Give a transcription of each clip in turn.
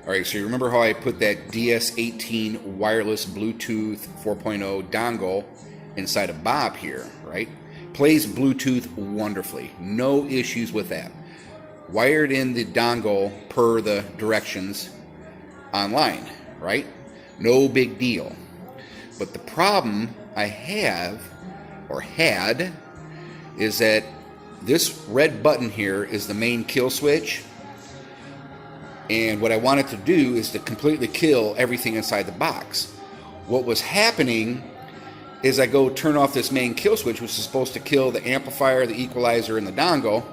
Alright, so you remember how I put that DS-18 wireless Bluetooth 4.0 dongle inside a Bob here, right? Plays Bluetooth wonderfully. No issues with that. Wired in the dongle per the directions online, right? No big deal. But the problem I have, or had, is that this red button here is the main kill switch. And what I wanted to do is to completely kill everything inside the box. What was happening is I go turn off this main kill switch, which is supposed to kill the amplifier, the equalizer, and the dongle.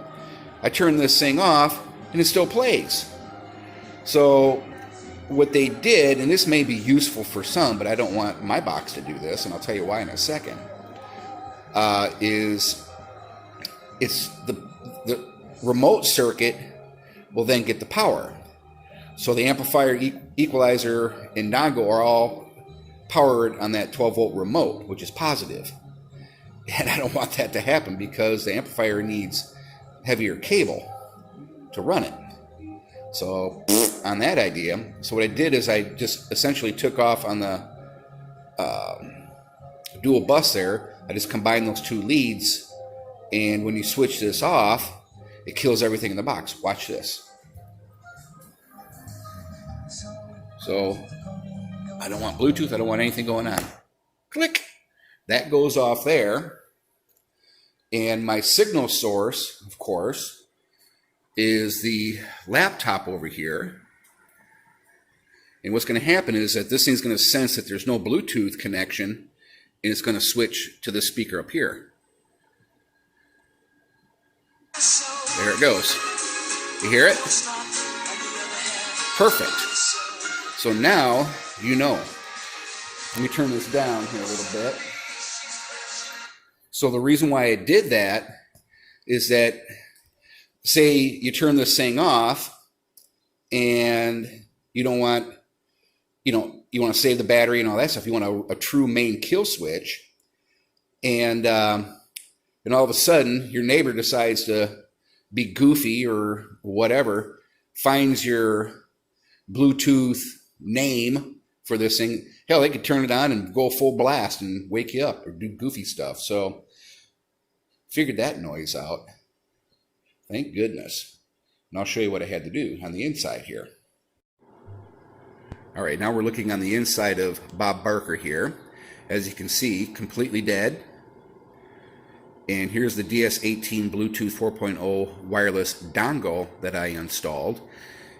I turn this thing off, and it still plays. So what they did, and this may be useful for some, but I don't want my box to do this, and I'll tell you why in a second, is it's the remote circuit will then get the power. So the amplifier, equalizer, and dongle are all powered on that 12-volt remote, which is positive. And I don't want that to happen because the amplifier needs heavier cable to run it. So on that idea, so what I did is I just essentially took off on the dual bus there. I just combined those two leads, and when you switch this off, it kills everything in the box. Watch this. So I don't want Bluetooth. I don't want anything going on. Click. That goes off there. And my signal source, of course, is the laptop over here. And what's going to happen is that this thing's going to sense that there's no Bluetooth connection, and it's going to switch to the speaker up here. There it goes. You hear it? Perfect. So now you know. Let me turn this down here a little bit. So the reason why I did that is that, say you turn this thing off and you don't want, you want to save the battery and all that stuff. You want a true main kill switch. And all of a sudden your neighbor decides to be goofy or whatever, finds your Bluetooth name for this thing. Hell, they could turn it on and go full blast and wake you up or do goofy stuff. So figured that noise out. Thank goodness. And I'll show you what I had to do on the inside here. All right, now we're looking on the inside of Bob Barker here. As you can see, completely dead. And here's the DS-18 Bluetooth 4.0 wireless dongle that I installed.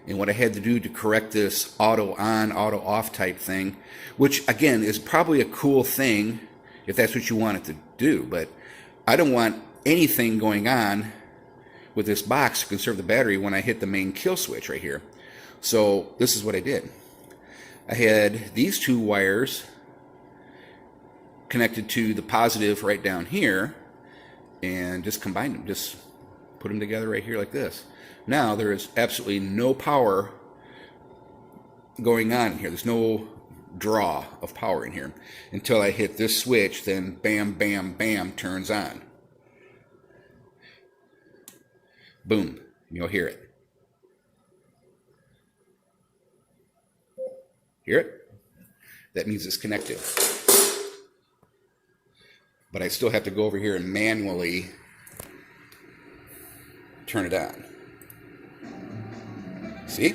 And what I had to do to correct this auto on, auto off type thing, which again is probably a cool thing if that's what you want it to do, but I don't want anything going on with this box to conserve the battery when I hit the main kill switch right here. So this is what I did. I had these two wires connected to the positive right down here and just combined them, just put them together right here like this. Now there is absolutely no power going on in here. There's no draw of power in here until I hit this switch. Then bam, bam, bam, turns on. Boom. You'll hear it. Hear it? That means it's connected. But I still have to go over here and manually turn it on. See?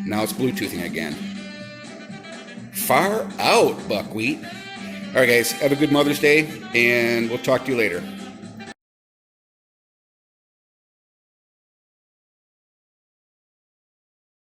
Now it's Bluetoothing again. Far out, buckwheat. All right, guys, have a good Mother's Day, and we'll talk to you later.